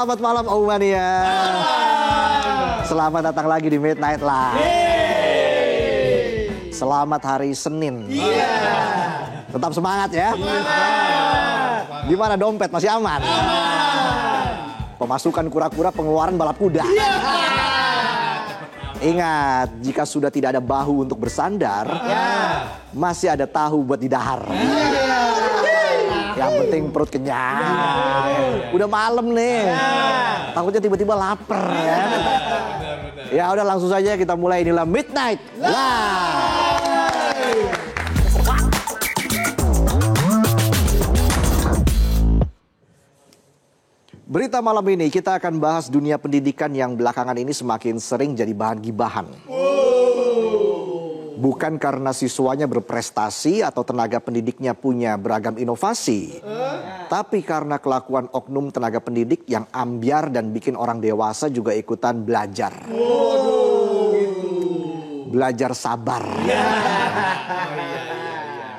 Selamat malam Omania. Selamat datang lagi di Midnight Live. Selamat hari Senin. Tetap semangat ya. Gimana dompet, masih aman? Pemasukan kura-kura, pengeluaran balap kuda. Ingat, jika sudah tidak ada bahu untuk bersandar, masih ada tahu buat didahar. Yang penting perut kenyang. Udah malam nih. Takutnya tiba-tiba lapar ya. Ya udah langsung saja kita mulai, inilah Midnight Live. Berita malam ini kita akan bahas dunia pendidikan yang belakangan ini semakin sering jadi bahan gibahan. Bukan karena siswanya berprestasi atau tenaga pendidiknya punya beragam inovasi. Tapi karena kelakuan oknum tenaga pendidik yang ambyar dan bikin orang dewasa juga ikutan belajar. Belajar sabar.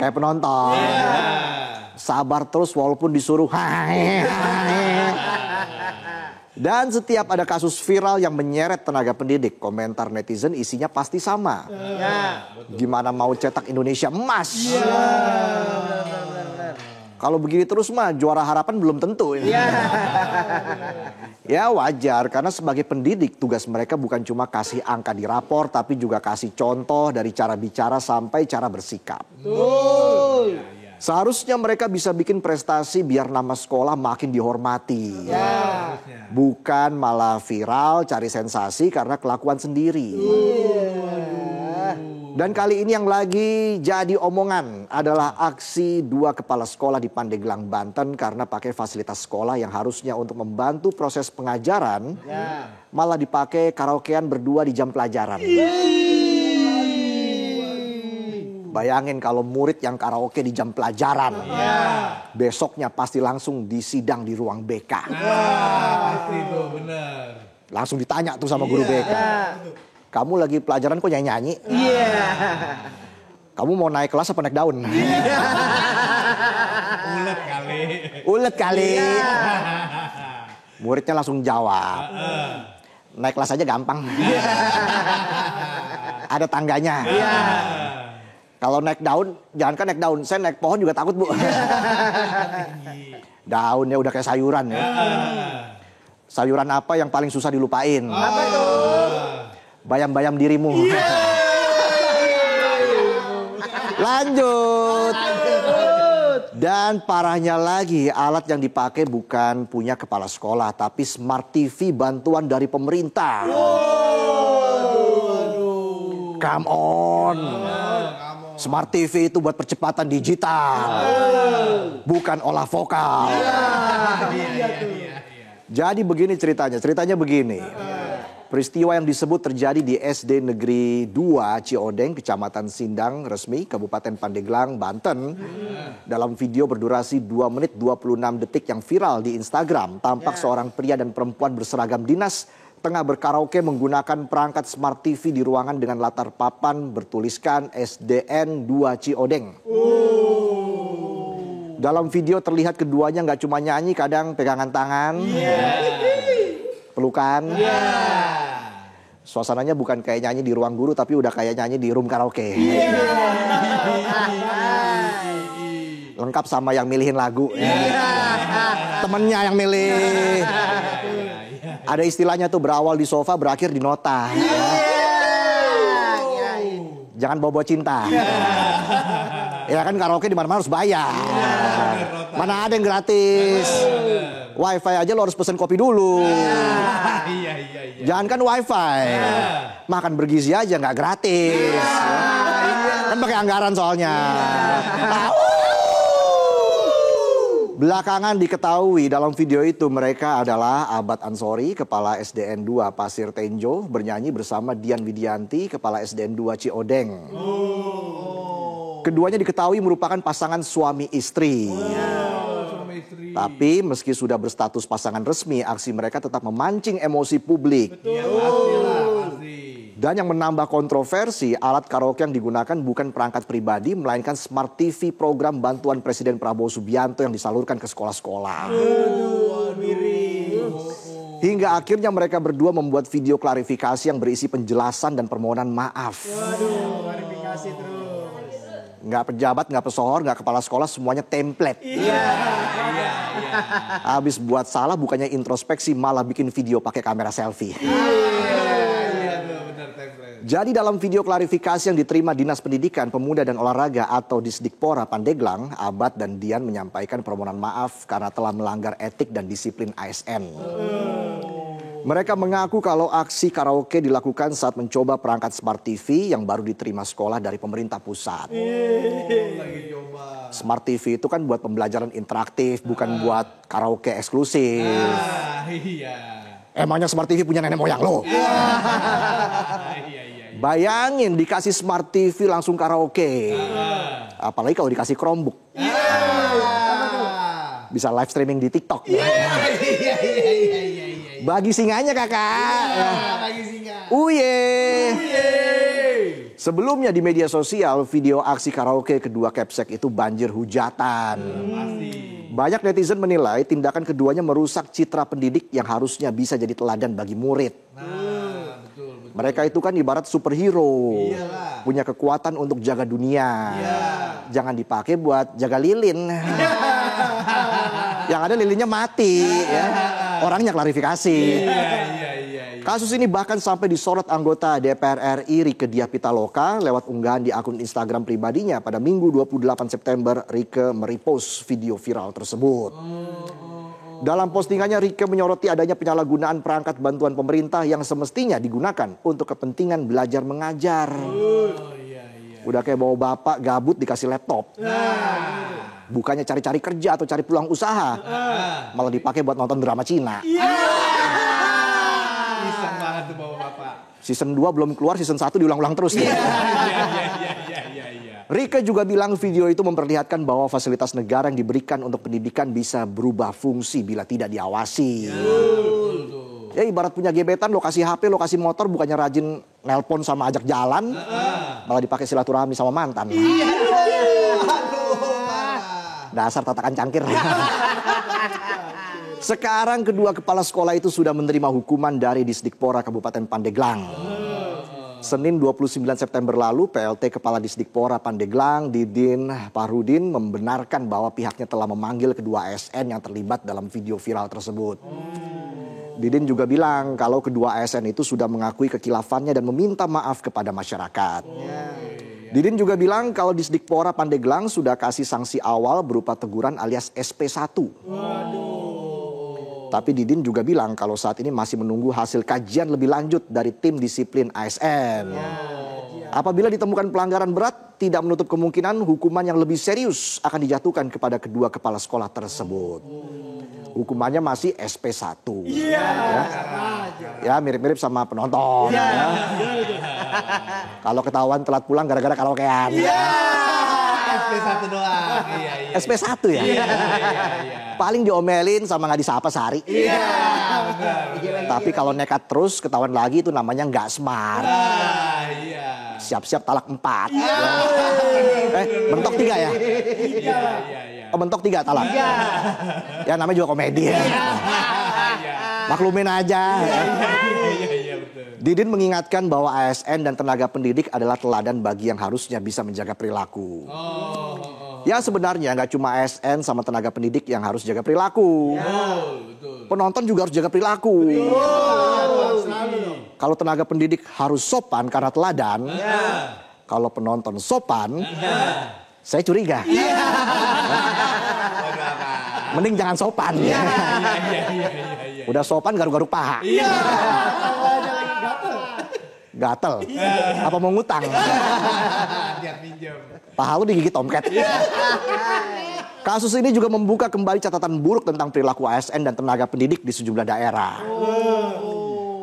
Kayak penonton. Sabar terus walaupun disuruh Dan setiap ada kasus viral yang menyeret tenaga pendidik, komentar netizen isinya pasti sama. Gimana mau cetak Indonesia emas? Kalau begini terus mah juara harapan belum tentu. Ya wajar, karena sebagai pendidik tugas mereka bukan cuma kasih angka di rapor, tapi juga kasih contoh dari cara bicara sampai cara bersikap. Seharusnya mereka bisa bikin prestasi biar nama sekolah makin dihormati. Bukan malah viral cari sensasi karena kelakuan sendiri. Dan kali ini yang lagi jadi omongan adalah aksi dua kepala sekolah di Pandeglang, Banten karena pakai fasilitas sekolah yang harusnya untuk membantu proses pengajaran, malah dipakai karaokean berdua di jam pelajaran. Bayangin kalau murid yang karaoke di jam pelajaran, besoknya pasti langsung disidang di ruang BK. Pasti itu benar. Langsung ditanya tuh sama guru BK. Kamu lagi pelajaran kok nyanyi-nyanyi? Kamu mau naik kelas apa naik daun? Ulet kali. Ulet kali. Muridnya langsung jawab. Naik kelas aja gampang. Ada tangganya. Kalau naik daun, jangankan naik daun, saya naik pohon juga takut, Bu. Daunnya udah kayak sayuran ya. Sayuran apa yang paling susah dilupain? Apa itu? Bayam-bayam dirimu. Lanjut. Dan parahnya lagi, alat yang dipakai bukan punya kepala sekolah, tapi Smart TV bantuan dari pemerintah. Come on. Smart TV itu buat percepatan digital, bukan olah vokal. Jadi begini ceritanya begini. Peristiwa yang disebut terjadi di SD Negeri 2 Ciodeng, Kecamatan Sindang Resmi, Kabupaten Pandeglang, Banten. Dalam video berdurasi 2 menit 26 detik yang viral di Instagram, tampak seorang pria dan perempuan berseragam dinas tengah berkaraoke menggunakan perangkat Smart TV di ruangan dengan latar papan bertuliskan SDN 2 Ciodeng. Dalam video terlihat keduanya nggak cuma nyanyi, kadang pegangan tangan, pelukan. Suasananya bukan kayak nyanyi di ruang guru, tapi udah kayak nyanyi di room karaoke. Lengkap sama yang milihin lagu. Temennya yang milih. Ada istilahnya tuh, berawal di sofa berakhir di nota. Jangan bawa-bawa cinta. Ya kan karaoke di mana-mana harus bayar. Mana ada yang gratis. Wifi aja lo harus pesen kopi dulu. Jangan kan wifi. Makan bergizi aja nggak gratis. Kan pakai anggaran soalnya. Belakangan diketahui dalam video itu mereka adalah Abad Ansori, Kepala SDN 2 Pasir Tenjo, bernyanyi bersama Dian Widianti, Kepala SDN 2 Ciodeng. Keduanya diketahui merupakan pasangan suami istri. Tapi meski sudah berstatus pasangan resmi, aksi mereka tetap memancing emosi publik. Dan yang menambah kontroversi, alat karaoke yang digunakan bukan perangkat pribadi, melainkan Smart TV, program bantuan Presiden Prabowo Subianto yang disalurkan ke sekolah-sekolah. Hingga akhirnya mereka berdua membuat video klarifikasi yang berisi penjelasan dan permohonan maaf. Waduh, klarifikasi terus. Nggak pejabat, nggak pesohor, nggak kepala sekolah, semuanya template. Iya. Habis buat salah bukannya introspeksi malah bikin video pakai kamera selfie. Iya tuh benar template. Jadi dalam video klarifikasi yang diterima Dinas Pendidikan, Pemuda dan Olahraga atau Disdikpora Pandeglang, Abad dan Dian menyampaikan permohonan maaf karena telah melanggar etik dan disiplin ASN. Mereka mengaku kalau aksi karaoke dilakukan saat mencoba perangkat Smart TV yang baru diterima sekolah dari pemerintah pusat. Lagi coba. Smart TV itu kan buat pembelajaran interaktif, bukan buat karaoke eksklusif. Iya. Emangnya Smart TV punya nenek moyang lo? Iya. Bayangin dikasih Smart TV langsung karaoke. Apalagi kalau dikasih Chromebook. Bisa live streaming di TikTok. Iya. Bagi singanya kakak. Lagi singa. Uye. Sebelumnya di media sosial video aksi karaoke kedua Kepsek itu banjir hujatan. Pasti. Banyak netizen menilai tindakan keduanya merusak citra pendidik yang harusnya bisa jadi teladan bagi murid. Nah, betul. Mereka itu kan ibarat superhero. Iyalah. Punya kekuatan untuk jaga dunia. Jangan dipakai buat jaga lilin. Yang ada lilinnya mati. Ya. Orangnya klarifikasi. Iya. Kasus ini bahkan sampai disorot anggota DPR RI Rieke Diah Pitaloka lewat unggahan di akun Instagram pribadinya pada Minggu 28 September. Rieke merepost video viral tersebut. Dalam postingannya Rieke menyoroti adanya penyalahgunaan perangkat bantuan pemerintah yang semestinya digunakan untuk kepentingan belajar mengajar. Udah kayak bawa bapak gabut dikasih laptop. Bukannya cari-cari kerja atau cari peluang usaha. Malah dipakai buat nonton drama Cina. Iseng banget tuh bawa bapak. Season 2 belum keluar, season 1 diulang-ulang terus. Iya. Rieke juga bilang video itu memperlihatkan bahwa fasilitas negara yang diberikan untuk pendidikan bisa berubah fungsi bila tidak diawasi. Ya ibarat punya gebetan, lokasi HP, lokasi motor, bukannya rajin nelpon sama ajak jalan, malah dipakai silaturahmi sama mantan. Dasar tatakan cangkir. Sekarang kedua kepala sekolah itu sudah menerima hukuman dari Disdikpora Kabupaten Pandeglang. Senin 29 September lalu, PLT Kepala Disdikpora Pandeglang, Didin Pahrudin, membenarkan bahwa pihaknya telah memanggil kedua ASN yang terlibat dalam video viral tersebut. Didin juga bilang kalau kedua ASN itu sudah mengakui kekilafannya dan meminta maaf kepada masyarakat. Didin juga bilang kalau Disdikpora Pandeglang sudah kasih sanksi awal berupa teguran alias SP1. Tapi Didin juga bilang kalau saat ini masih menunggu hasil kajian lebih lanjut dari tim disiplin ASN. Apabila ditemukan pelanggaran berat, tidak menutup kemungkinan hukuman yang lebih serius akan dijatuhkan kepada kedua kepala sekolah tersebut. Hukumannya masih SP1. Ya mirip-mirip sama penonton. Kalau ketahuan telat pulang gara-gara karaokean. SP1 doang. Iya. SP1 ya? Iya. Paling diomelin sama nggak disapa sehari. Iya, benar. Tapi kalau nekat terus ketahuan lagi itu namanya nggak smart. Iya. Siap-siap talak 4. Mentok 3 ya? Iya. Oh, mentok 3 talak? Ya namanya juga komedi ya. Maklumin aja. Iya, betul. Didin mengingatkan bahwa ASN dan tenaga pendidik adalah teladan bagi yang harusnya bisa menjaga perilaku. Ya sebenarnya nggak cuma ASN sama tenaga pendidik yang harus jaga perilaku. Betul. Penonton juga harus jaga perilaku. Kalau tenaga pendidik harus sopan karena teladan. Kalau penonton sopan, saya curiga. Mending jangan sopan. Iya. Udah sopan garuk-garuk paha. Gatel. Apa mau ngutang? Dia pinjam. Paha lu digigit tomcat. Kasus ini juga membuka kembali catatan buruk tentang perilaku ASN dan tenaga pendidik di sejumlah daerah.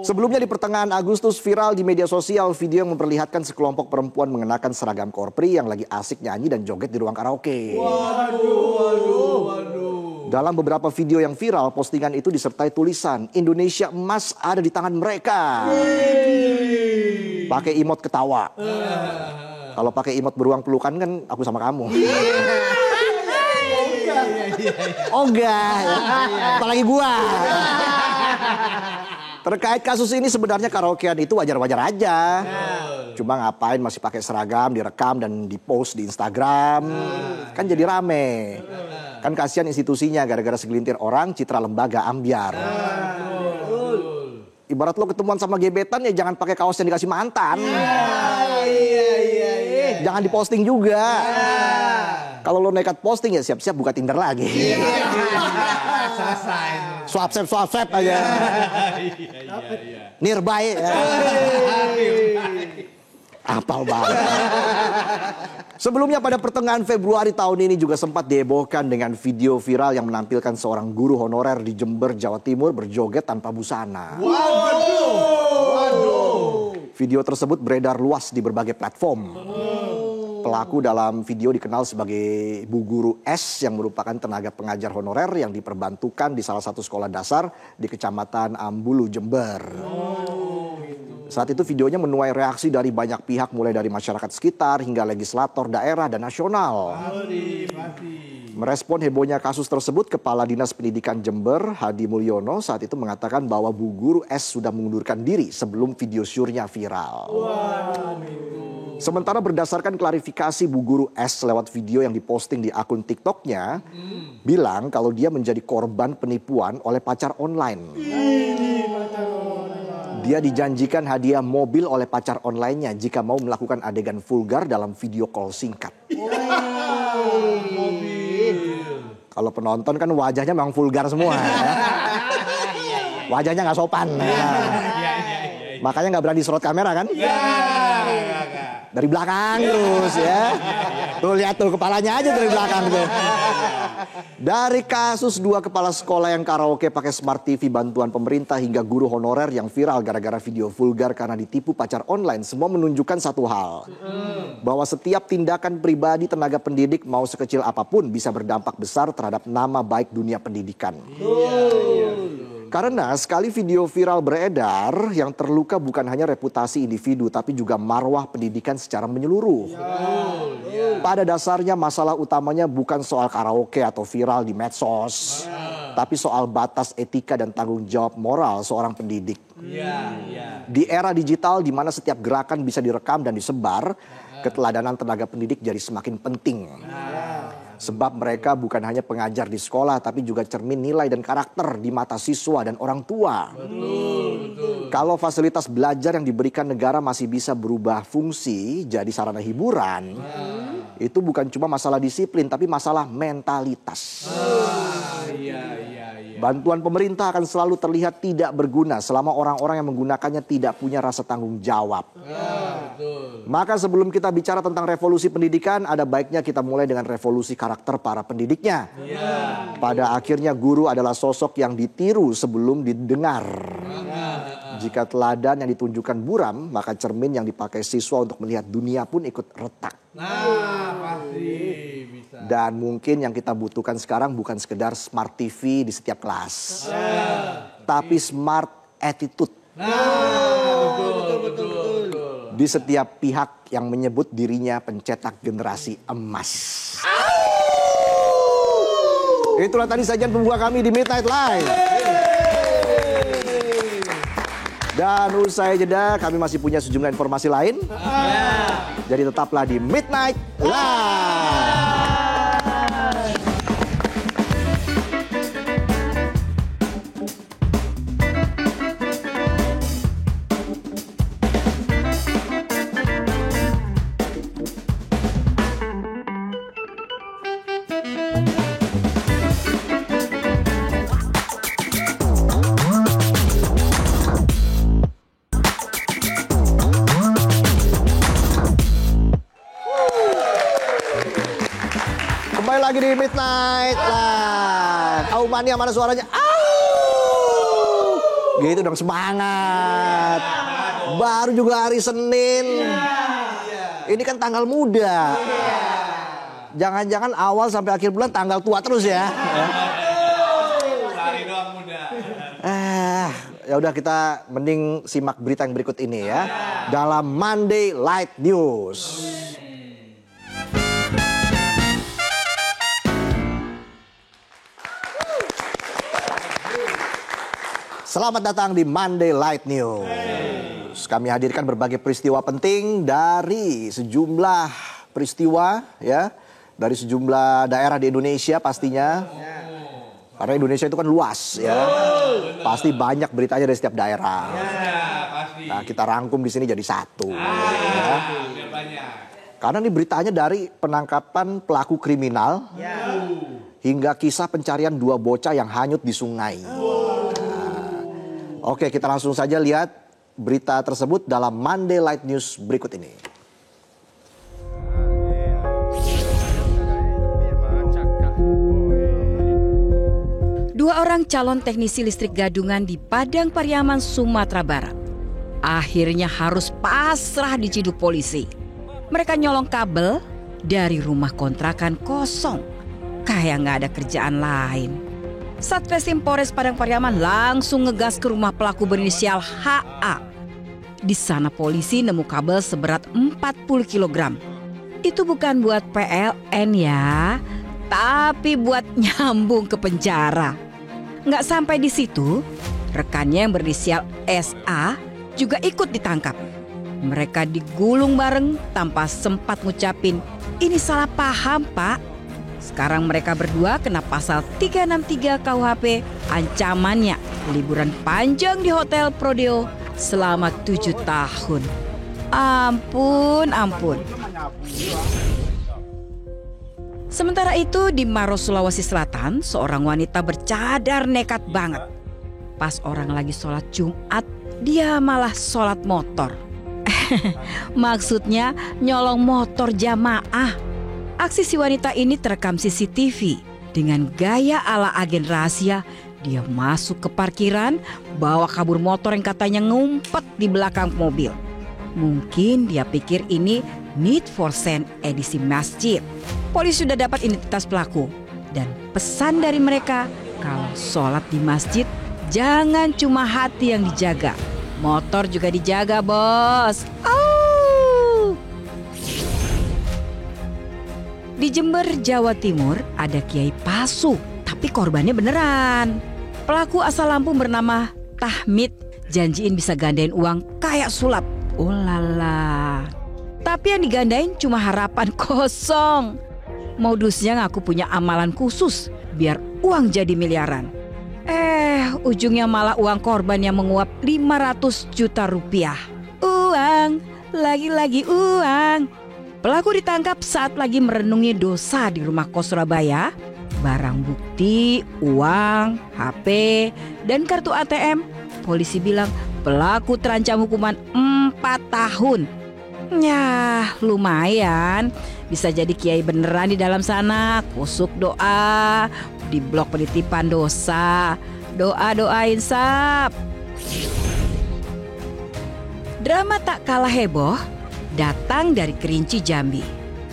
Sebelumnya di pertengahan Agustus viral di media sosial video yang memperlihatkan sekelompok perempuan mengenakan seragam korpri yang lagi asik nyanyi dan joget di ruang karaoke. Waduh. Dalam beberapa video yang viral, postingan itu disertai tulisan Indonesia emas ada di tangan mereka. Pakai emot ketawa. Kalau pakai emot beruang pelukan kan aku sama kamu. Oh enggak. Apalagi gua. Terkait kasus ini sebenarnya karaokean itu wajar-wajar aja. Cuma ngapain masih pakai seragam, direkam dan dipost di Instagram. Kan jadi rame. Kan kasihan institusinya gara-gara segelintir orang citra lembaga ambyar. Ibarat lo ketemuan sama gebetan ya jangan pakai kaos yang dikasih mantan. Jangan diposting juga. Kalau lo nekat posting ya siap-siap buka Tinder lagi. Selesai. Swap aja. Nearby. Ya. Apal banget. Sebelumnya pada pertengahan Februari tahun ini juga sempat dihebohkan dengan video viral yang menampilkan seorang guru honorer di Jember, Jawa Timur berjoget tanpa busana. Video tersebut beredar luas di berbagai platform. Pelaku dalam video dikenal sebagai Bu Guru S yang merupakan tenaga pengajar honorer yang diperbantukan di salah satu sekolah dasar di Kecamatan Ambulu, Jember. Saat itu videonya menuai reaksi dari banyak pihak mulai dari masyarakat sekitar hingga legislator daerah dan nasional. Merespon hebohnya kasus tersebut, Kepala Dinas Pendidikan Jember, Hadi Mulyono, saat itu mengatakan bahwa Bu Guru S sudah mengundurkan diri sebelum video syurnya viral. Sementara berdasarkan klarifikasi Bu Guru S lewat video yang diposting di akun TikToknya, bilang kalau dia menjadi korban penipuan oleh pacar online. Dia dijanjikan hadiah mobil oleh pacar online-nya jika mau melakukan adegan vulgar dalam video call singkat. Kalau penonton kan wajahnya memang vulgar semua. Ya. Wajahnya nggak sopan. Makanya nggak berani sorot kamera kan? Dari belakang terus ya. Tuh lihat tuh kepalanya aja dari belakang tuh. Dari kasus 2 kepala sekolah yang karaoke pakai smart TV bantuan pemerintah hingga guru honorer yang viral gara-gara video vulgar karena ditipu pacar online, semua menunjukkan satu hal. Bahwa setiap tindakan pribadi tenaga pendidik mau sekecil apapun bisa berdampak besar terhadap nama baik dunia pendidikan. Karena sekali video viral beredar, yang terluka bukan hanya reputasi individu tapi juga marwah pendidikan secara menyeluruh. Pada dasarnya masalah utamanya bukan soal karaoke atau viral di medsos, tapi soal batas etika dan tanggung jawab moral seorang pendidik. Di era digital di mana setiap gerakan bisa direkam dan disebar, keteladanan tenaga pendidik jadi semakin penting. Sebab mereka bukan hanya pengajar di sekolah tapi juga cermin nilai dan karakter di mata siswa dan orang tua. Kalau fasilitas belajar yang diberikan negara masih bisa berubah fungsi jadi sarana hiburan, itu bukan cuma masalah disiplin tapi masalah mentalitas. Bantuan pemerintah akan selalu terlihat tidak berguna selama orang-orang yang menggunakannya tidak punya rasa tanggung jawab. Maka sebelum kita bicara tentang revolusi pendidikan, ada baiknya kita mulai dengan revolusi karakter para pendidiknya. Pada akhirnya guru adalah sosok yang ditiru sebelum didengar. Jika teladan yang ditunjukkan buram, maka cermin yang dipakai siswa untuk melihat dunia pun ikut retak. Pasti bisa. Dan mungkin yang kita butuhkan sekarang bukan sekedar smart TV di setiap kelas, tapi smart attitude. Betul. Di setiap pihak yang menyebut dirinya pencetak generasi emas. Itulah tadi sajian pembuka kami di Midnight Live. Dan usai jeda kami masih punya sejumlah informasi lain. Jadi tetaplah di Midnight Live. Kembali lagi di Midnight Live. Mania mana suaranya? Gitu dong, semangat. Baru juga hari Senin. Ini kan tanggal muda. Jangan-jangan awal sampai akhir bulan tanggal tua terus ya. Hari doang muda. Ya udah kita mending simak berita yang berikut ini ya. Dalam Monday Light News. Selamat datang di Monday Light News. Kami hadirkan berbagai peristiwa penting dari sejumlah peristiwa ya, dari sejumlah daerah di Indonesia pastinya. Karena Indonesia itu kan luas ya. Pasti banyak beritanya dari setiap daerah. Nah, kita rangkum di sini jadi satu. Ya. Karena ini beritanya dari penangkapan pelaku kriminal hingga kisah pencarian 2 bocah yang hanyut di sungai. Oke, kita langsung saja lihat berita tersebut dalam Monday Light News berikut ini. Dua orang calon teknisi listrik gadungan di Padang Pariaman, Sumatera Barat akhirnya harus pasrah diciduk polisi. Mereka nyolong kabel dari rumah kontrakan kosong, kayak nggak ada kerjaan lain. Satreskrim Polres Padang Pariaman langsung ngegas ke rumah pelaku berinisial HA. Di sana polisi nemu kabel seberat 40 kg. Itu bukan buat PLN ya, tapi buat nyambung ke penjara. Nggak sampai di situ, rekannya yang berinisial SA juga ikut ditangkap. Mereka digulung bareng tanpa sempat ngucapin, "Ini salah paham, Pak." Sekarang mereka berdua kena pasal 363 KUHP, ancamannya liburan panjang di Hotel Prodeo selama 7 tahun. Ampun. Sementara itu di Maros, Sulawesi Selatan, seorang wanita bercadar nekat banget. Pas orang lagi sholat Jumat, dia malah sholat motor. Maksudnya nyolong motor jamaah. Aksi si wanita ini terekam CCTV. Dengan gaya ala agen rahasia, dia masuk ke parkiran, bawa kabur motor yang katanya ngumpet di belakang mobil. Mungkin dia pikir ini Need for Speed edisi masjid. Polisi sudah dapat identitas pelaku. Dan pesan dari mereka, kalau sholat di masjid, jangan cuma hati yang dijaga. Motor juga dijaga, bos. Di Jember, Jawa Timur, ada kiai palsu, tapi korbannya beneran. Pelaku asal Lampung bernama Tahmid, janjiin bisa gandain uang kayak sulap. Oh lala. Tapi yang digandain cuma harapan kosong. Modusnya ngaku punya amalan khusus biar uang jadi miliaran. Ujungnya malah uang korban yang menguap 500 juta rupiah. Uang, lagi-lagi uang. Pelaku ditangkap saat lagi merenungi dosa di rumah kos Surabaya. Barang bukti, uang, HP, dan kartu ATM. Polisi bilang pelaku terancam hukuman 4 tahun. Ya, lumayan. Bisa jadi kiai beneran di dalam sana. Kusuk doa, di blok penitipan dosa. Doain sap. Drama tak kalah heboh datang dari Kerinci, Jambi.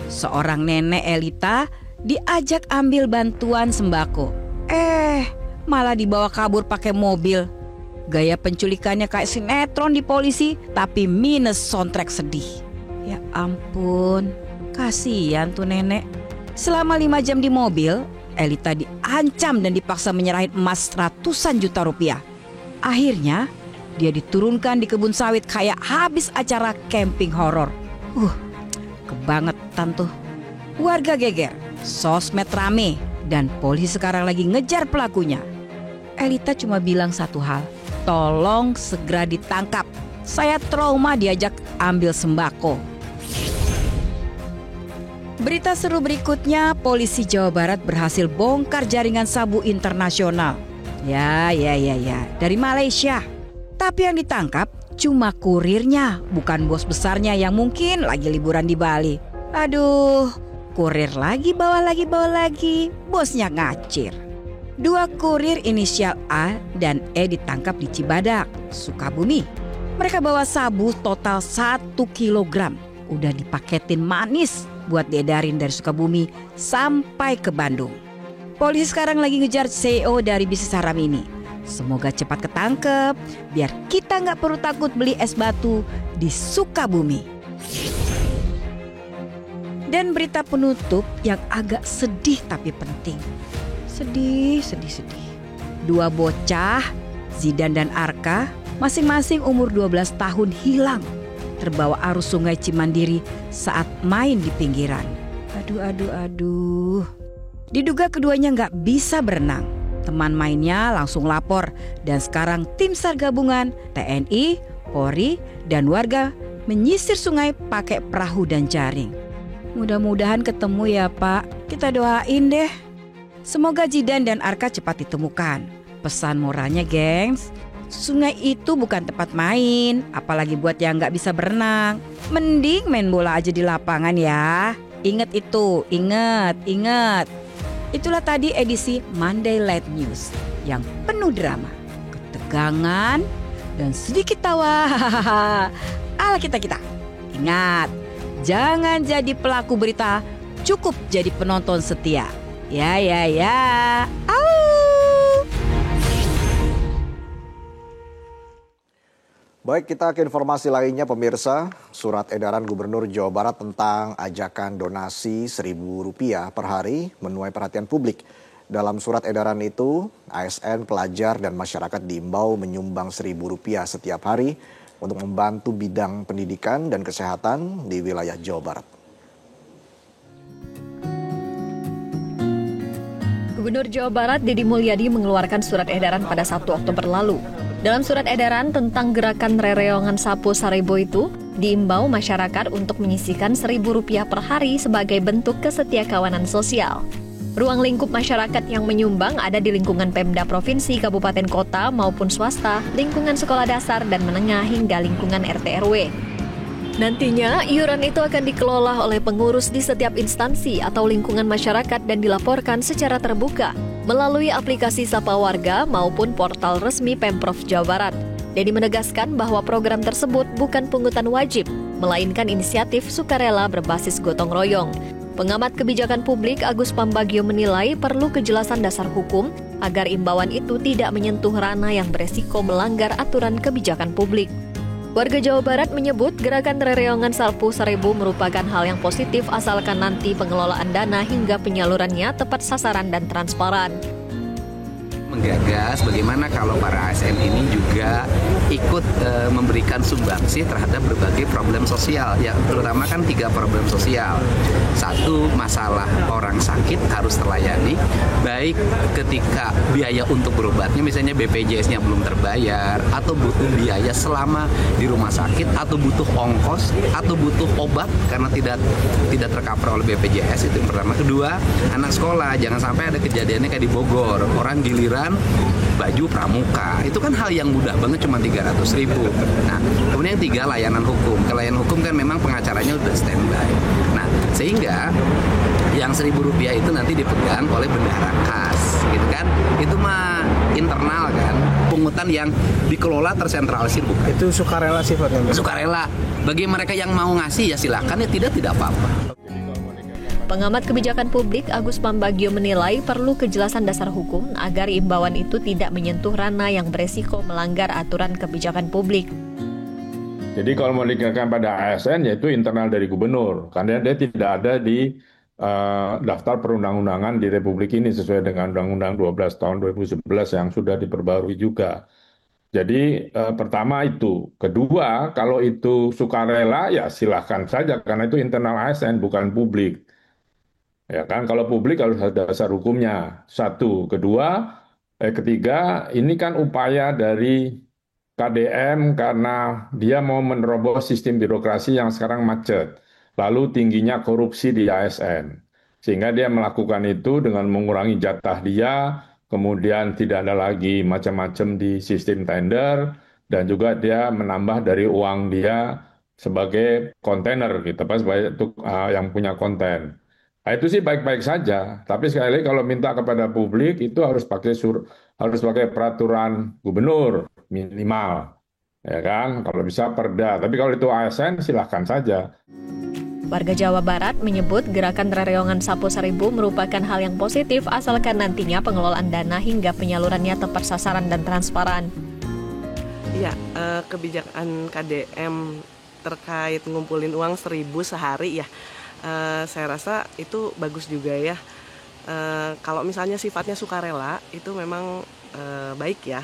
Seorang nenek Elita diajak ambil bantuan sembako. Malah dibawa kabur pakai mobil. Gaya penculikannya kayak sinetron di polisi, tapi minus soundtrack sedih. Ya ampun, kasihan tuh nenek. Selama 5 jam di mobil, Elita diancam dan dipaksa menyerahin emas ratusan juta rupiah. Akhirnya dia diturunkan di kebun sawit kayak habis acara camping horor. Kebangetan tuh. Warga geger, sosmed rame, dan polisi sekarang lagi ngejar pelakunya. Elita cuma bilang satu hal, tolong segera ditangkap. Saya trauma diajak ambil sembako. Berita seru berikutnya, polisi Jawa Barat berhasil bongkar jaringan sabu internasional. Ya, dari Malaysia. Tapi yang ditangkap cuma kurirnya, bukan bos besarnya yang mungkin lagi liburan di Bali. Aduh, kurir lagi, bawa lagi, bosnya ngacir. 2 kurir inisial A dan E ditangkap di Cibadak, Sukabumi. Mereka bawa sabu total 1 kilogram. Udah dipaketin manis buat diedarin dari Sukabumi sampai ke Bandung. Polisi sekarang lagi ngejar CEO dari bisnis haram ini. Semoga cepat ketangkep, biar kita nggak perlu takut beli es batu di Sukabumi. Dan berita penutup yang agak sedih tapi penting. Sedih. 2 bocah Zidan dan Arka masing-masing umur 12 tahun hilang terbawa arus sungai Cimandiri saat main di pinggiran. Aduh. Diduga keduanya nggak bisa berenang. Teman mainnya langsung lapor dan sekarang tim SAR gabungan, TNI, Polri, dan warga menyisir sungai pakai perahu dan jaring. Mudah-mudahan ketemu ya Pak, kita doain deh. Semoga Zidan dan Arka cepat ditemukan. Pesan moralnya gengs, sungai itu bukan tempat main, apalagi buat yang nggak bisa berenang. Mending main bola aja di lapangan ya. Ingat itu, ingat. Itulah tadi edisi Monday Late News yang penuh drama, ketegangan, dan sedikit tawa. Ala kita. Ingat, jangan jadi pelaku berita, cukup jadi penonton setia. Ya. Baik, kita ke informasi lainnya pemirsa. Surat edaran Gubernur Jawa Barat tentang ajakan donasi Rp1.000 per hari menuai perhatian publik. Dalam surat edaran itu, ASN, pelajar, dan masyarakat diimbau menyumbang Rp1.000 setiap hari untuk membantu bidang pendidikan dan kesehatan di wilayah Jawa Barat. Gubernur Jawa Barat Deddy Mulyadi mengeluarkan surat edaran pada 1 Oktober lalu. Dalam surat edaran tentang gerakan rereongan sapu Sarebo itu, diimbau masyarakat untuk menyisihkan Rp1.000 per hari sebagai bentuk kesetiakawanan sosial. Ruang lingkup masyarakat yang menyumbang ada di lingkungan Pemda Provinsi, Kabupaten Kota maupun swasta, lingkungan sekolah dasar dan menengah hingga lingkungan RT/RW. Nantinya, iuran itu akan dikelola oleh pengurus di setiap instansi atau lingkungan masyarakat dan dilaporkan secara terbuka melalui aplikasi Sapa Warga maupun portal resmi Pemprov Jawa Barat. Deddy menegaskan bahwa program tersebut bukan pungutan wajib, melainkan inisiatif sukarela berbasis gotong royong. Pengamat kebijakan publik Agus Pambagio menilai perlu kejelasan dasar hukum agar imbauan itu tidak menyentuh ranah yang beresiko melanggar aturan kebijakan publik. Warga Jawa Barat menyebut gerakan rereongan sapu Sarebo merupakan hal yang positif asalkan nanti pengelolaan dana hingga penyalurannya tepat sasaran dan transparan. Menggagas bagaimana kalau para ASN ini juga ikut memberikan sumbangsi terhadap berbagai problem sosial, ya terutama kan 3 problem sosial. 1, masalah orang sakit harus terlayani, baik ketika biaya untuk berobatnya, misalnya BPJS-nya belum terbayar, atau butuh biaya selama di rumah sakit, atau butuh ongkos, atau butuh obat karena tidak tercover oleh BPJS, itu yang pertama. Kedua, anak sekolah, jangan sampai ada kejadiannya kayak di Bogor, orang giliran baju pramuka, itu kan hal yang mudah banget, cuma 300.000. Nah, kemudian yang 3, layanan hukum. Layanan hukum kan memang pengacaranya udah standby. Nah, sehingga yang Rp1.000 itu nanti dipegang oleh bendahara kas, gitu kan? Itu mah internal kan, pungutan yang dikelola tersentralisir bukan? Itu sukarela sifatnya. Sukarela. Bagi mereka yang mau ngasih ya silakan, ya tidak apa-apa. Pengamat kebijakan publik Agus Pambagio menilai perlu kejelasan dasar hukum agar imbauan itu tidak menyentuh ranah yang beresiko melanggar aturan kebijakan publik. Jadi kalau mau dikenakan pada ASN yaitu internal dari gubernur, karena dia tidak ada di daftar perundang-undangan di Republik ini sesuai dengan Undang-Undang 12 tahun 2011 yang sudah diperbarui juga. Jadi pertama itu. Kedua, kalau itu sukarela ya silahkan saja karena itu internal ASN bukan publik. Ya kan, kalau publik harus ada dasar hukumnya. 1, kedua, ketiga, ini kan upaya dari KDM karena dia mau menerobos sistem birokrasi yang sekarang macet, lalu tingginya korupsi di ASN. Sehingga dia melakukan itu dengan mengurangi jatah dia, kemudian tidak ada lagi macam-macam di sistem tender, dan juga dia menambah dari uang dia sebagai kontainer, gitu, sebagai yang punya konten. Nah, itu sih baik-baik saja, tapi sekali lagi kalau minta kepada publik itu harus pakai peraturan gubernur minimal, ya kan? Kalau bisa perda, tapi kalau itu ASN silahkan saja. Warga Jawa Barat menyebut gerakan rereongan sapu Sarebo merupakan hal yang positif asalkan nantinya pengelolaan dana hingga penyalurannya tepat sasaran dan transparan. Iya, kebijakan KDM terkait ngumpulin uang 1.000 sehari ya. Saya rasa itu bagus juga ya. Kalau misalnya sifatnya sukarela itu memang baik ya.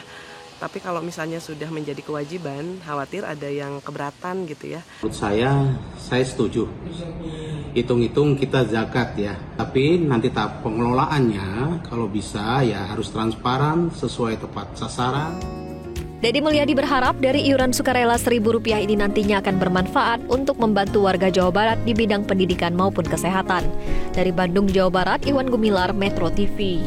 Tapi kalau misalnya sudah menjadi kewajiban, khawatir ada yang keberatan gitu ya. Menurut saya setuju. Hitung-hitung kita zakat ya. Tapi nanti tahap pengelolaannya kalau bisa ya harus transparan, sesuai tepat sasaran. Deddy Mulyadi berharap dari iuran sukarela Rp1.000 ini nantinya akan bermanfaat untuk membantu warga Jawa Barat di bidang pendidikan maupun kesehatan. Dari Bandung, Jawa Barat, Iwan Gumilar, Metro TV.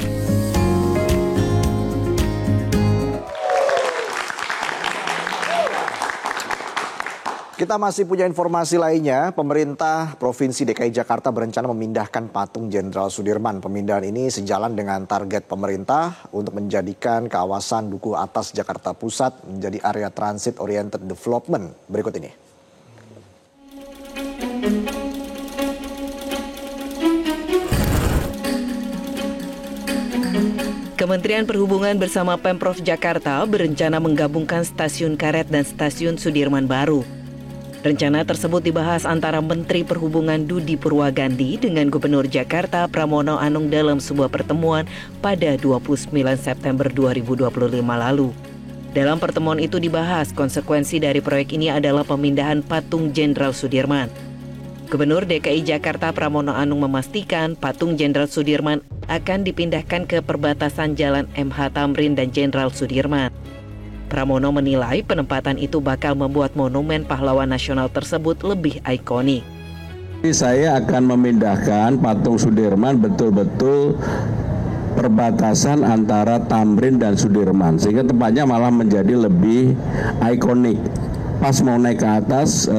Kita masih punya informasi lainnya. Pemerintah Provinsi DKI Jakarta berencana memindahkan patung Jenderal Sudirman. Pemindahan ini sejalan dengan target pemerintah untuk menjadikan kawasan Duku Atas Jakarta Pusat menjadi area transit oriented development. Berikut ini. Kementerian Perhubungan bersama Pemprov Jakarta berencana menggabungkan Stasiun Karet dan Stasiun Sudirman baru. Rencana tersebut dibahas antara Menteri Perhubungan Dudi Purwagandi dengan Gubernur Jakarta Pramono Anung dalam sebuah pertemuan pada 29 September 2025 lalu. Dalam pertemuan itu dibahas konsekuensi dari proyek ini adalah pemindahan patung Jenderal Sudirman. Gubernur DKI Jakarta Pramono Anung memastikan patung Jenderal Sudirman akan dipindahkan ke perbatasan Jalan MH Tamrin dan Jenderal Sudirman. Pramono menilai penempatan itu bakal membuat monumen pahlawan nasional tersebut lebih ikonik. Saya akan memindahkan patung Sudirman betul-betul perbatasan antara Tamrin dan Sudirman, sehingga tempatnya malah menjadi lebih ikonik. Pas mau naik ke atas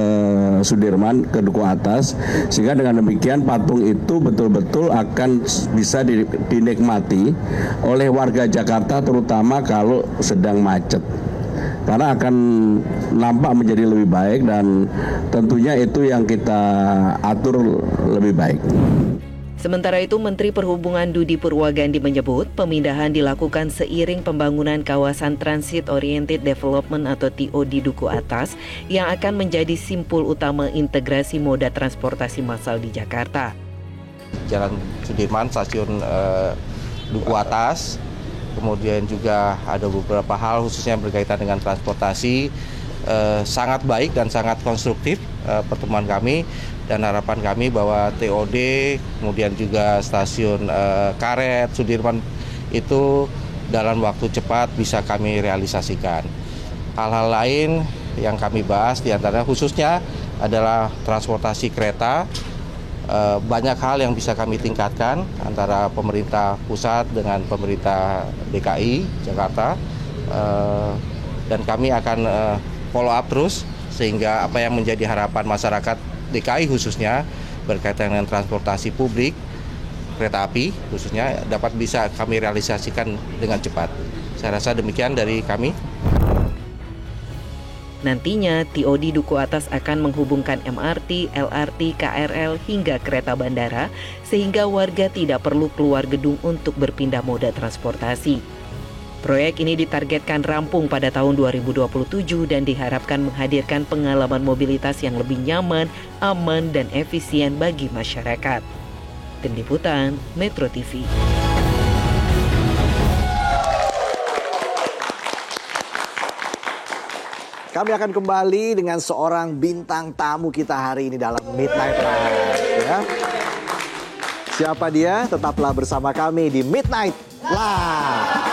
Sudirman ke Duku Atas, sehingga dengan demikian patung itu betul-betul akan bisa dinikmati oleh warga Jakarta, terutama kalau sedang macet, karena akan nampak menjadi lebih baik dan tentunya itu yang kita atur lebih baik. Sementara itu, Menteri Perhubungan Dudi Purwagandi menyebut pemindahan dilakukan seiring pembangunan kawasan Transit Oriented Development atau TOD Duku Atas yang akan menjadi simpul utama integrasi moda transportasi massal di Jakarta. Jalan Sudirman, stasiun Duku Atas, kemudian juga ada beberapa hal khususnya berkaitan dengan transportasi, sangat baik dan sangat konstruktif pertemuan kami. Dan harapan kami bahwa TOD, kemudian juga stasiun Karet, Sudirman itu dalam waktu cepat bisa kami realisasikan. Hal-hal lain yang kami bahas diantaranya khususnya adalah transportasi kereta. Banyak hal yang bisa kami tingkatkan antara pemerintah pusat dengan pemerintah DKI Jakarta. Dan kami akan follow up terus sehingga apa yang menjadi harapan masyarakat DKI khususnya berkaitan dengan transportasi publik, kereta api khususnya dapat bisa kami realisasikan dengan cepat. Saya rasa demikian dari kami. Nantinya, TOD Duku Atas akan menghubungkan MRT, LRT, KRL hingga kereta bandara sehingga warga tidak perlu keluar gedung untuk berpindah moda transportasi. Proyek ini ditargetkan rampung pada tahun 2027 dan diharapkan menghadirkan pengalaman mobilitas yang lebih nyaman, aman, dan efisien bagi masyarakat. Tim Liputan, Metro TV. Kami akan kembali dengan seorang bintang tamu kita hari ini dalam Midnight Live. Ya. Siapa dia? Tetaplah bersama kami di Midnight Live.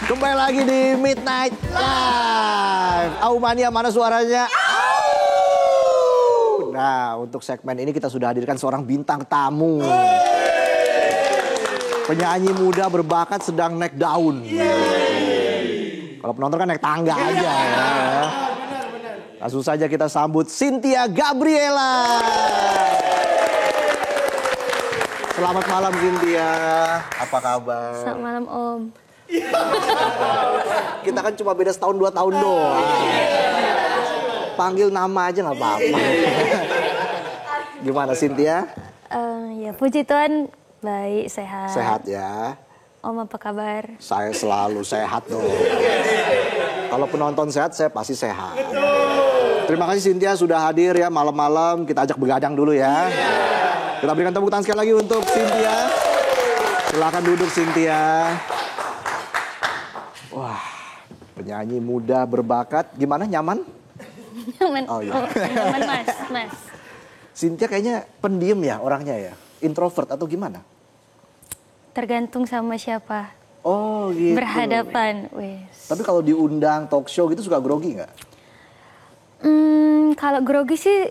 Kembali lagi di Midnight Live. Aumania, mana suaranya? Nah, untuk segmen ini kita sudah hadirkan seorang bintang tamu. Penyanyi muda berbakat sedang naik daun. Kalau penonton kan naik tangga aja ya. Langsung saja kita sambut Cynthia Gabriela. Selamat malam Cynthia. Apa kabar? Selamat malam Om. Kita kan cuma beda setahun 2 tahun doang. Panggil nama aja nggak apa-apa. Gimana Cynthia? Ya puji Tuhan, baik, sehat. Sehat ya. Om apa kabar? Saya selalu sehat dong. Kalau penonton sehat, saya pasti sehat. Terima kasih Cynthia sudah hadir ya malam-malam. Kita ajak begadang dulu ya. Kita berikan tepuk tangan sekali lagi untuk Cynthia. Silakan duduk Cynthia. Wah, penyanyi muda berbakat. Gimana, nyaman? Nyaman. Oh iya. Nyaman mas. Cynthia kayaknya pendiam ya orangnya ya? Introvert atau gimana? Tergantung sama siapa. Oh gitu. Berhadapan, wes. Tapi kalau diundang talk show gitu suka grogi nggak? Kalau grogi sih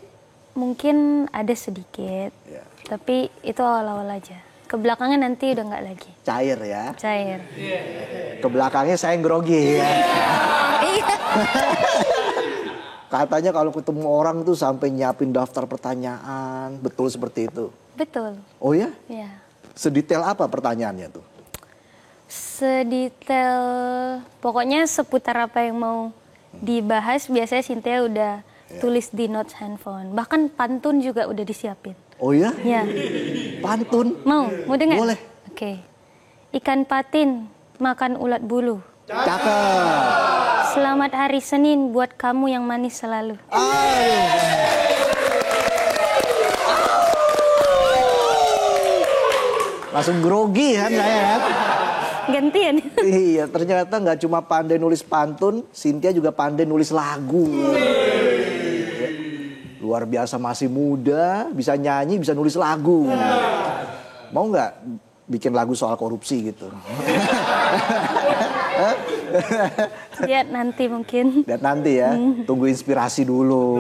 mungkin ada sedikit. Tapi itu awal-awal aja. Kebelakangan nanti udah nggak lagi. Cair ya? Cair. Kebelakangnya saya yang grogi ya. Iya. Katanya kalau ketemu orang tuh sampai nyiapin daftar pertanyaan. Betul seperti itu? Betul. Oh ya? Iya. Sedetail apa pertanyaannya tuh? Sedetail, pokoknya seputar apa yang mau dibahas biasanya Cynthia udah tulis di notes handphone. Bahkan pantun juga udah disiapin. Oh ya? Ya. Pantun? Mau dengar? Boleh. Oke. Ikan patin makan ulat bulu. Cakep. Selamat hari Senin buat kamu yang manis selalu. Langsung grogi kan saya kan? Gantian. Iya, ternyata nggak cuma pandai nulis pantun, Cynthia juga pandai nulis lagu. Luar biasa, masih muda, bisa nyanyi, bisa nulis lagu. Mau nggak bikin lagu soal korupsi gitu? Lihat nanti mungkin. Lihat nanti ya, tunggu inspirasi dulu.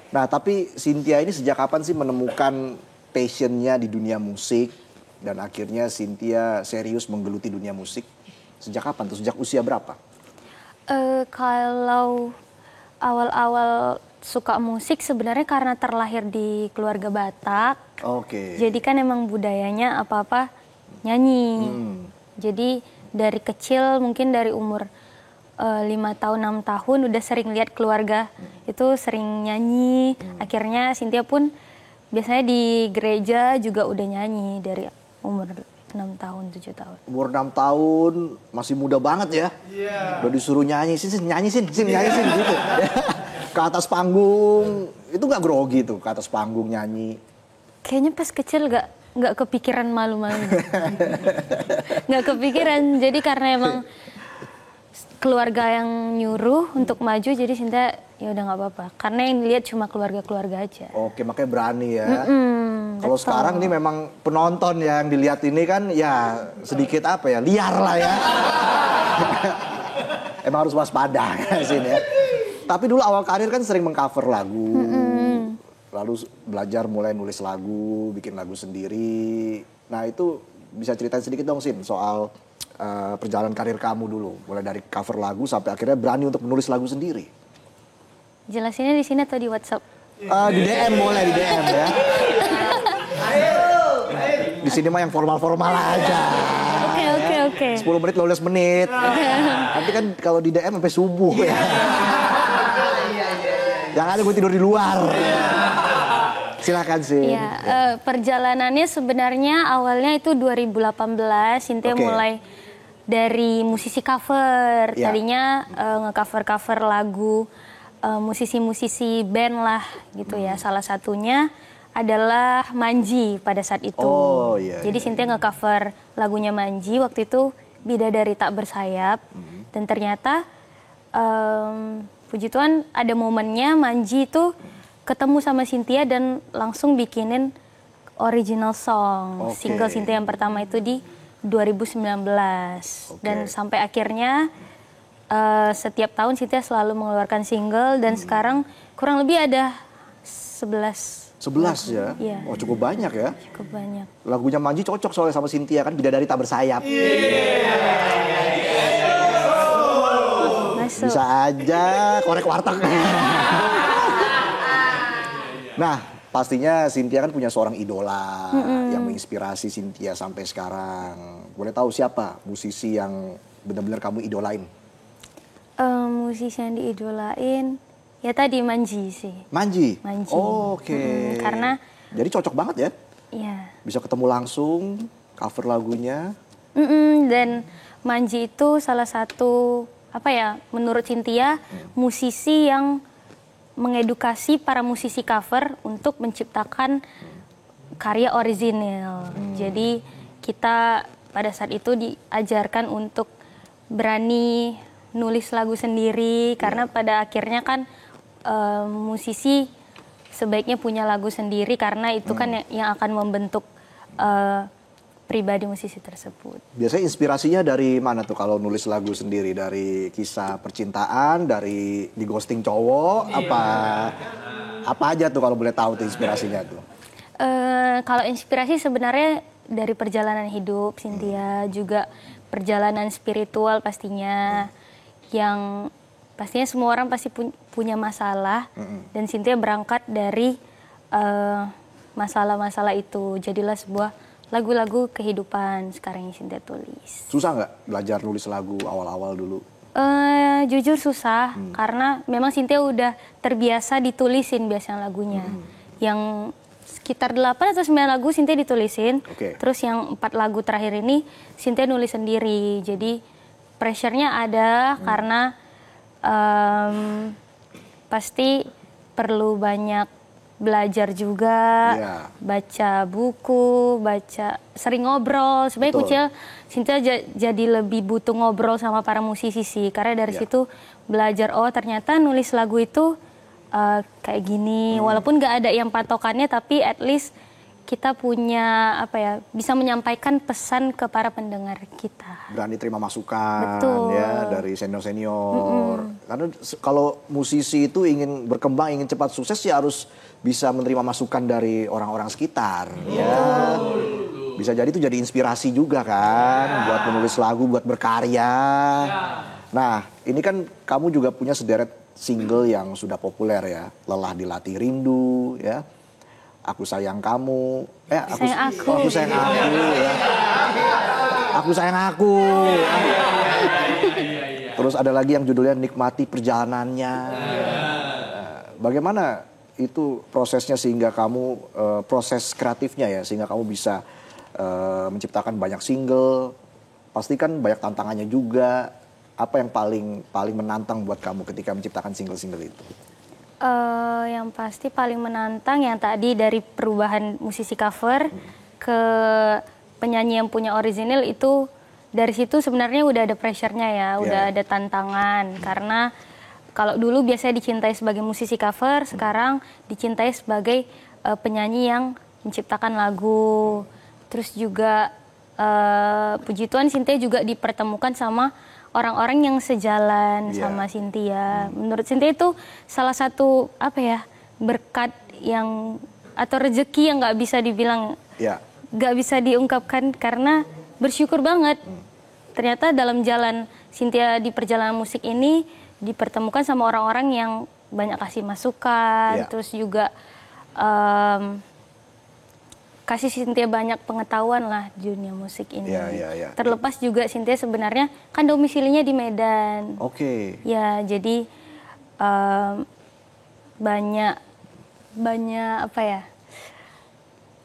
Nah, tapi Cynthia ini sejak kapan sih menemukan passionnya di dunia musik? Dan akhirnya Cynthia serius menggeluti dunia musik. Sejak kapan tuh? Sejak usia berapa? Kalau awal-awal suka musik sebenarnya karena terlahir di keluarga Batak. Oke. Jadi kan emang budayanya apa-apa nyanyi. Jadi dari kecil mungkin dari umur 5 tahun 6 tahun udah sering lihat keluarga itu sering nyanyi. Akhirnya Cynthia pun biasanya di gereja juga udah nyanyi dari umur 6 tahun, 7 tahun. Umur 6 tahun, masih muda banget ya. Udah disuruh nyanyi, nyanyi gitu. Ke atas panggung, itu nggak grogi tuh ke atas panggung nyanyi? Kayaknya pas kecil nggak kepikiran malu-malu. Nggak kepikiran, jadi karena emang keluarga yang nyuruh untuk maju, jadi Cynthia ya udah nggak apa-apa. Karena yang dilihat cuma keluarga-keluarga aja. Oke, makanya berani ya. Kalau sekarang ini memang penonton yang dilihat ini kan ya sedikit apa ya, liar lah ya. Emang harus waspada sini ya. Tapi dulu awal karir kan sering mengcover lagu. Lalu belajar mulai nulis lagu, bikin lagu sendiri. Nah itu bisa ceritain sedikit dong Sin soal perjalanan karir kamu dulu. Mulai dari cover lagu sampai akhirnya berani untuk menulis lagu sendiri. Jelasinnya di sini atau di WhatsApp? Di DM boleh, di DM ya. Di sini mah yang formal-formal aja. Oke. 10 menit, 15 menit. Nanti kan kalau di DM sampai subuh ya. Yang ada gue tidur di luar. Silakan sih. Iya, perjalanannya sebenarnya awalnya itu 2018. Cynthia mulai dari musisi cover. Tadinya nge-cover lagu musisi-musisi band lah gitu ya. Salah satunya adalah Manji pada saat itu. Oh, iya. Jadi Cynthia nge-cover lagunya Manji waktu itu Bidadari Tak Bersayap. Dan ternyata puji Tuhan ada momennya Manji itu ketemu sama Cynthia dan langsung bikinin original song. Single Cynthia yang pertama itu di 2019. Dan sampai akhirnya setiap tahun Cynthia selalu mengeluarkan single dan sekarang kurang lebih ada 11 ya? Iya. Oh cukup banyak ya? Cukup banyak. Lagunya Manji cocok soalnya sama Cynthia kan, Bidadari Tak Bersayap. Masuk. Bisa aja korek warteg. Nah, pastinya Cynthia kan punya seorang idola yang menginspirasi Cynthia sampai sekarang. Boleh tahu siapa musisi yang benar-benar kamu idolain? Musisi yang diidolain, ya tadi Manji sih. Manji? Manji. Oh, oke. Karena... Jadi cocok banget ya? Iya. Bisa ketemu langsung, cover lagunya. Dan Manji itu salah satu, menurut Cynthia, musisi yang mengedukasi para musisi cover untuk menciptakan karya orisinil. Jadi kita pada saat itu diajarkan untuk berani nulis lagu sendiri, karena pada akhirnya kan musisi sebaiknya punya lagu sendiri, karena itu kan yang akan membentuk pribadi musisi tersebut. Biasanya inspirasinya dari mana tuh kalau nulis lagu sendiri? Dari kisah percintaan, dari di ghosting cowok, apa aja tuh kalau boleh tahu tuh inspirasinya tuh? Kalau inspirasi sebenarnya dari perjalanan hidup Cynthia, juga perjalanan spiritual pastinya, yang pastinya semua orang pasti punya masalah, dan Cynthia berangkat dari masalah-masalah itu. Jadilah sebuah lagu-lagu kehidupan sekarang yang Cynthia tulis. Susah nggak belajar nulis lagu awal-awal dulu? Jujur susah, karena memang Cynthia udah terbiasa ditulisin biasanya lagunya. Yang sekitar 8 atau 9 lagu Cynthia ditulisin, terus yang 4 lagu terakhir ini Cynthia nulis sendiri. Jadi pressure-nya ada, karena pasti perlu banyak belajar juga, baca buku, sering ngobrol. Sebenarnya Kucil, Cynthia jadi lebih butuh ngobrol sama para musisi sih, karena dari situ belajar, oh ternyata nulis lagu itu kayak gini. Walaupun nggak ada yang patokannya, tapi at least kita punya bisa menyampaikan pesan ke para pendengar kita. Berani terima masukan ya dari senior-senior. Karena kalau musisi itu ingin berkembang, ingin cepat sukses ya harus bisa menerima masukan dari orang-orang sekitar ya. Bisa jadi itu jadi inspirasi juga kan buat menulis lagu, buat berkarya. Nah, ini kan kamu juga punya sederet single yang sudah populer ya. Lelah Dilatih Rindu ya. Aku Sayang Kamu, Aku Sayang Aku, ya. Aku Sayang Aku. Terus ada lagi yang judulnya Nikmati Perjalanannya. Bagaimana itu prosesnya sehingga kamu, proses kreatifnya ya, sehingga kamu bisa menciptakan banyak single. Pasti kan banyak tantangannya juga. Apa yang paling menantang buat kamu ketika menciptakan single-single itu? Yang pasti paling menantang yang tadi dari perubahan musisi cover ke penyanyi yang punya orisinil, itu dari situ sebenarnya udah ada pressure-nya ya, udah ada tantangan. Karena kalau dulu biasanya dicintai sebagai musisi cover, sekarang dicintai sebagai penyanyi yang menciptakan lagu. Terus juga puji Tuhan Cynthia juga dipertemukan sama orang-orang yang sejalan sama Cynthia. Menurut Cynthia itu salah satu berkat yang atau rezeki yang nggak bisa dibilang, nggak bisa diungkapkan, karena bersyukur banget. Ternyata dalam jalan Cynthia di perjalanan musik ini dipertemukan sama orang-orang yang banyak kasih masukan, terus juga kasih Cynthia banyak pengetahuan lah di dunia musik ini. Terlepas juga Cynthia sebenarnya kan domisilinya di Medan. Ya, jadi banyak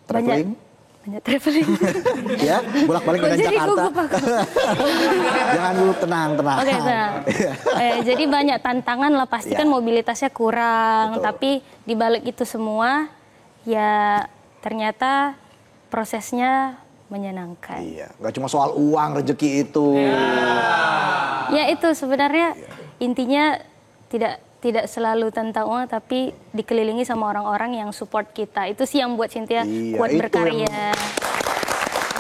traveling? Banyak traveling. Ya, bolak-balik dengan Jakarta. Jangan dulu, tenang. Oke, tenang. Jadi banyak tantangan lah, pasti kan mobilitasnya kurang. Tapi di balik itu semua, ya ternyata prosesnya menyenangkan. Iya, nggak cuma soal uang, rezeki itu. Ya itu sebenarnya intinya tidak selalu tentang uang, tapi dikelilingi sama orang-orang yang support kita. Itu sih yang buat Cynthia kuat berkarya.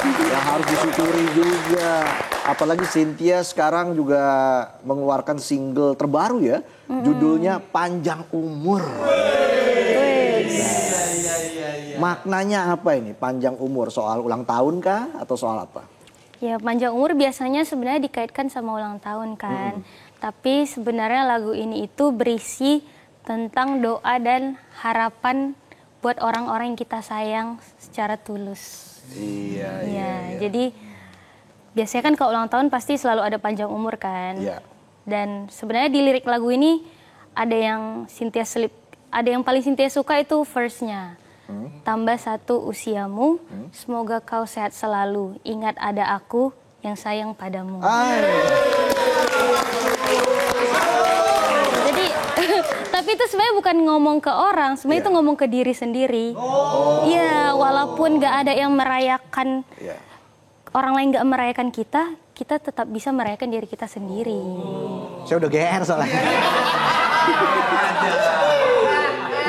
Yang harus disyukuri juga. Apalagi Cynthia sekarang juga mengeluarkan single terbaru ya. Judulnya Panjang Umur. Maknanya apa ini panjang umur? Soal ulang tahun kah atau soal apa? Ya, panjang umur biasanya sebenarnya dikaitkan sama ulang tahun kan. Tapi sebenarnya lagu ini itu berisi tentang doa dan harapan buat orang-orang yang kita sayang secara tulus. Iya. Jadi biasanya kan kalau ulang tahun pasti selalu ada panjang umur kan. Iya. Dan sebenarnya di lirik lagu ini ada yang paling Cynthia suka itu verse-nya. Tambah 1 usiamu, semoga kau sehat selalu. Ingat ada aku yang sayang padamu. Jadi tapi itu sebenarnya bukan ngomong ke orang, sebenarnya itu ngomong ke diri sendiri. Iya, walaupun nggak ada yang merayakan, orang lain nggak merayakan kita tetap bisa merayakan diri kita sendiri. Saya udah GR soalnya.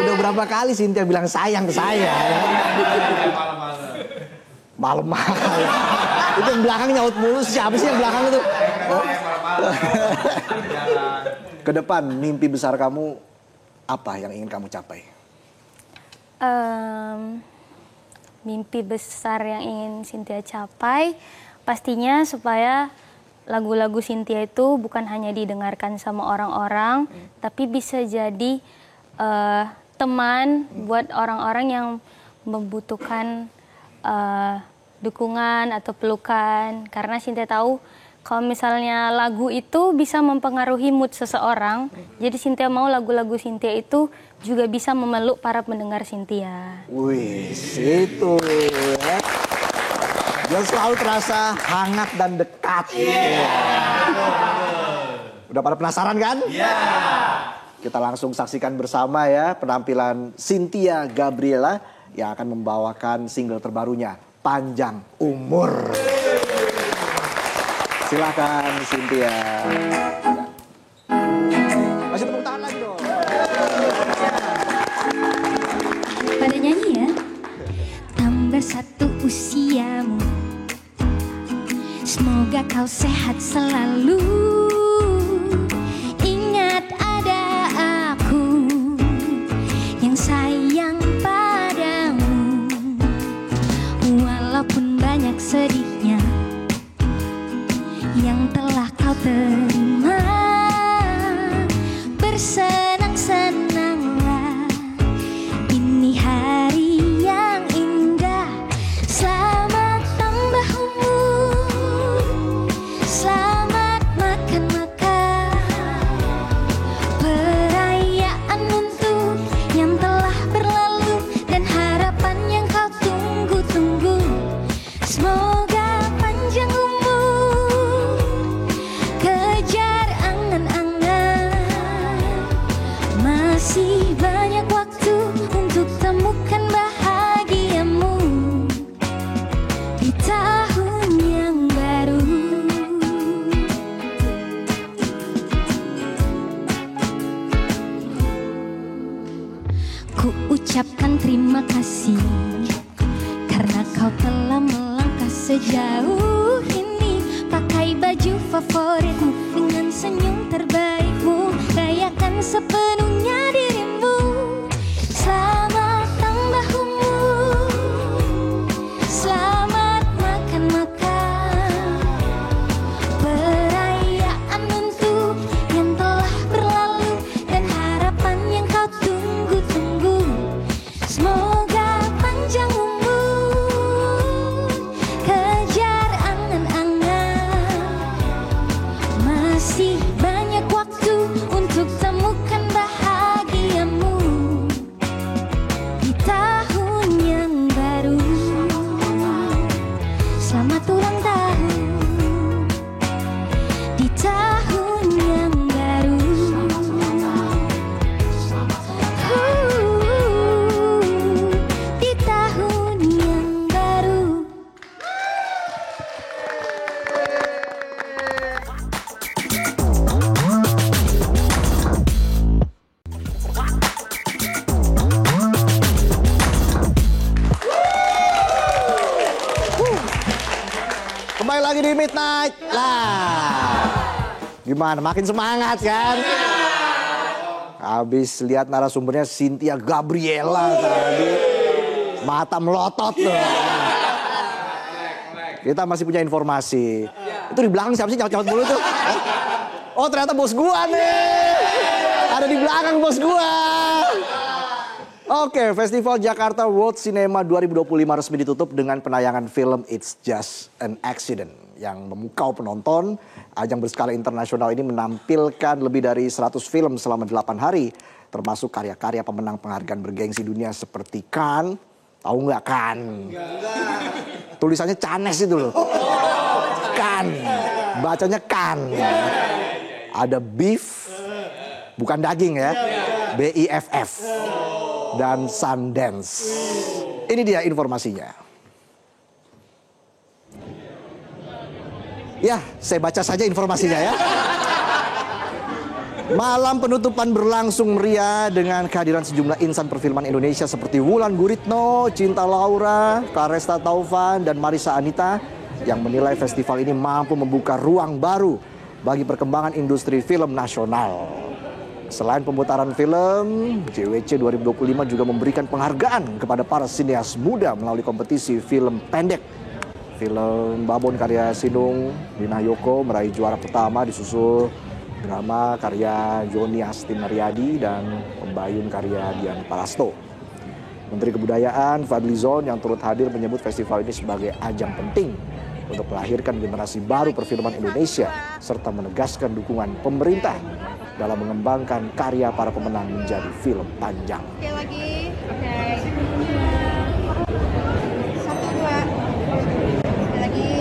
Udah berapa kali Cynthia bilang sayang ke saya. Malam-malam. Itu yang belakang nyaut mulu, siapa sih yang belakang itu? Ke depan mimpi besar kamu apa yang ingin kamu capai? Mimpi besar yang ingin Cynthia capai pastinya supaya lagu-lagu Cynthia itu bukan hanya didengarkan sama orang-orang, tapi bisa jadi teman buat orang-orang yang membutuhkan dukungan atau pelukan. Karena Cynthia tahu kalau misalnya lagu itu bisa mempengaruhi mood seseorang, jadi Cynthia mau lagu-lagu Cynthia itu juga bisa memeluk para pendengar Cynthia. Wih, itu ya. Dia selalu terasa hangat dan dekat. Udah pada penasaran kan? Iya. Kita langsung saksikan bersama ya penampilan Cynthia Gabriela yang akan membawakan single terbarunya, Panjang Umur. Silakan Cynthia. Masih tepuk tangan lagi dong. Pada nyanyi ya. Tambah 1 usiamu, semoga kau sehat selalu. Ingat ada aku yang sayang padamu. Walaupun banyak sedihnya yang telah kau terima, bersenang-senanglah, ini hari yang indah. Selamat tambah umur, selamat makan-makan, perayaan untuk yang telah berlalu dan harapan yang kau tunggu-tunggu. Semoga panjang umur, kejar angan-angan, masih banyak waktu untuk temukan bahagiamu di tahun yang baru. Ku ucapkan terima kasih karena kau telah melangkah sejauh ini. Pakai baju favoritmu dengan senyum terbaikmu, rayakan sepenuhnya dirimu. Selamat tambah umur, selamat makan-makan, perayaan untuk yang telah berlalu dan harapan yang kau tunggu-tunggu. Semoga panjang umur, kejar angan-angan, masih banyak waktu untuk temukan bahagiamu di tahun yang baru. Selamat ulang tahun di tahun yang baru. Di tahun yang baru. Kembali lagi di Midnight lah. Gimana? Makin semangat kan? Habis lihat narasumbernya Cynthia Gabriela tadi, mata melotot tuh. Kita masih punya informasi. Itu di belakang siapa sih nyaut-nyaut mulu tuh? Oh ternyata bos gua nih. Ada di belakang bos gua. Oke, Festival Jakarta World Cinema 2025 resmi ditutup dengan penayangan film It's Just an Accident yang memukau penonton. Ajang berskala internasional ini menampilkan lebih dari 100 film selama 8 hari, termasuk karya-karya pemenang penghargaan bergengsi dunia seperti Cannes. Tahu nggak Cannes? Tulisannya Cannes itu loh. Cannes, bacanya Cannes. Ada beef, bukan daging ya, BIFF. Dan Sundance. Ini dia informasinya. Ya, saya baca saja informasinya ya. Malam penutupan berlangsung meriah dengan kehadiran sejumlah insan perfilman Indonesia seperti Wulan Guritno, Cinta Laura, Karesta Taufan, dan Marisa Anita yang menilai festival ini mampu membuka ruang baru bagi perkembangan industri film nasional. Selain pemutaran film, JWC 2025 juga memberikan penghargaan kepada para sinias muda melalui kompetisi film pendek. Film Babon karya Sinung Dina Yoko meraih juara pertama, disusul drama karya Joni Astin Naryadi dan Pembayun karya Dian Parasto. Menteri Kebudayaan Fadlizon yang turut hadir menyebut festival ini sebagai ajang penting untuk melahirkan generasi baru perfilman Indonesia serta menegaskan dukungan pemerintah dalam mengembangkan karya para pemenang menjadi film panjang. Oke lagi. Oke. 1, 2. Sekali lagi.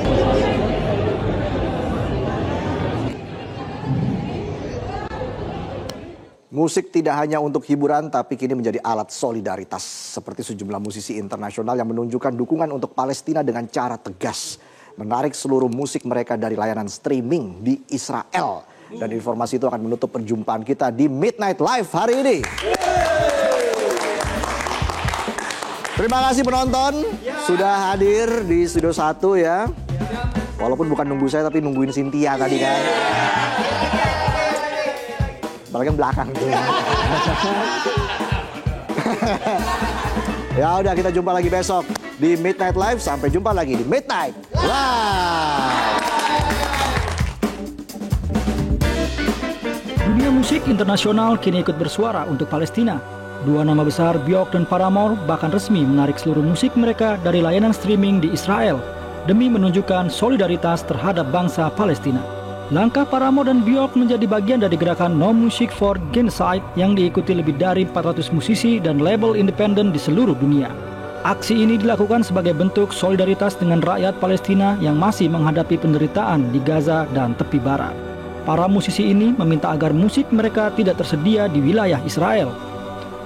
Musik tidak hanya untuk hiburan tapi kini menjadi alat solidaritas. Seperti sejumlah musisi internasional yang menunjukkan dukungan untuk Palestina dengan cara tegas. Menarik seluruh musik mereka dari layanan streaming di Israel. Dan informasi itu akan menutup perjumpaan kita di Midnight Live hari ini. Terima kasih penonton sudah hadir di Studio 1 ya. Walaupun bukan nunggu saya tapi nungguin Cynthia tadi kan. Bagian belakang tuh. Ya udah, kita jumpa lagi besok di Midnight Live. Sampai jumpa lagi di Midnight Live. Dunia musik internasional kini ikut bersuara untuk Palestina. Dua nama besar, Björk dan Paramore, bahkan resmi menarik seluruh musik mereka dari layanan streaming di Israel demi menunjukkan solidaritas terhadap bangsa Palestina. Langkah Paramore dan Björk menjadi bagian dari gerakan No Music for Genocide yang diikuti lebih dari 400 musisi dan label independen di seluruh dunia. Aksi ini dilakukan sebagai bentuk solidaritas dengan rakyat Palestina yang masih menghadapi penderitaan di Gaza dan tepi barat. Para musisi ini meminta agar musik mereka tidak tersedia di wilayah Israel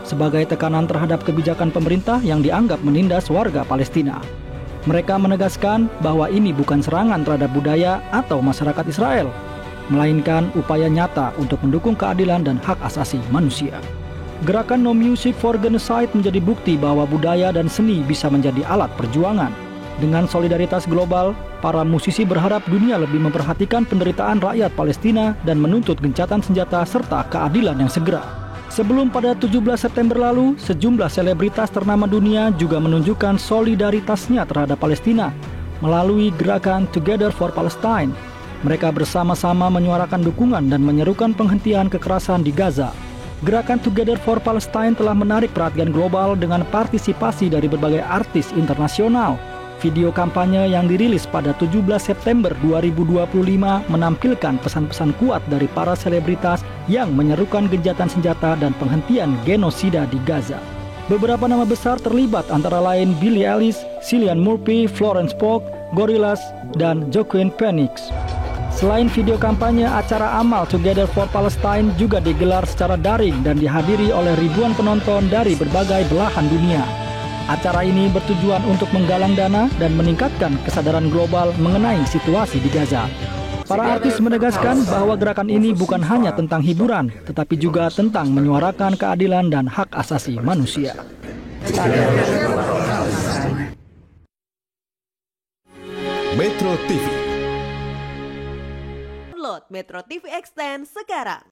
sebagai tekanan terhadap kebijakan pemerintah yang dianggap menindas warga Palestina. Mereka menegaskan bahwa ini bukan serangan terhadap budaya atau masyarakat Israel, melainkan upaya nyata untuk mendukung keadilan dan hak asasi manusia. Gerakan No Music for Genocide menjadi bukti bahwa budaya dan seni bisa menjadi alat perjuangan. Dengan solidaritas global, para musisi berharap dunia lebih memperhatikan penderitaan rakyat Palestina dan menuntut gencatan senjata serta keadilan yang segera. Sebelum pada 17 September lalu, sejumlah selebritas ternama dunia juga menunjukkan solidaritasnya terhadap Palestina melalui gerakan Together for Palestine. Mereka bersama-sama menyuarakan dukungan dan menyerukan penghentian kekerasan di Gaza. Gerakan Together for Palestine telah menarik perhatian global dengan partisipasi dari berbagai artis internasional. Video kampanye yang dirilis pada 17 September 2025 menampilkan pesan-pesan kuat dari para selebritas yang menyerukan gencatan senjata dan penghentian genosida di Gaza. Beberapa nama besar terlibat antara lain Billie Eilish, Cillian Murphy, Florence Pugh, Gorillaz, dan Joaquin Phoenix. Selain video kampanye, acara amal Together for Palestine juga digelar secara daring dan dihadiri oleh ribuan penonton dari berbagai belahan dunia. Acara ini bertujuan untuk menggalang dana dan meningkatkan kesadaran global mengenai situasi di Gaza. Para artis menegaskan bahwa gerakan ini bukan hanya tentang hiburan, tetapi juga tentang menyuarakan keadilan dan hak asasi manusia. Metro TV. Download Metro TV Extend sekarang.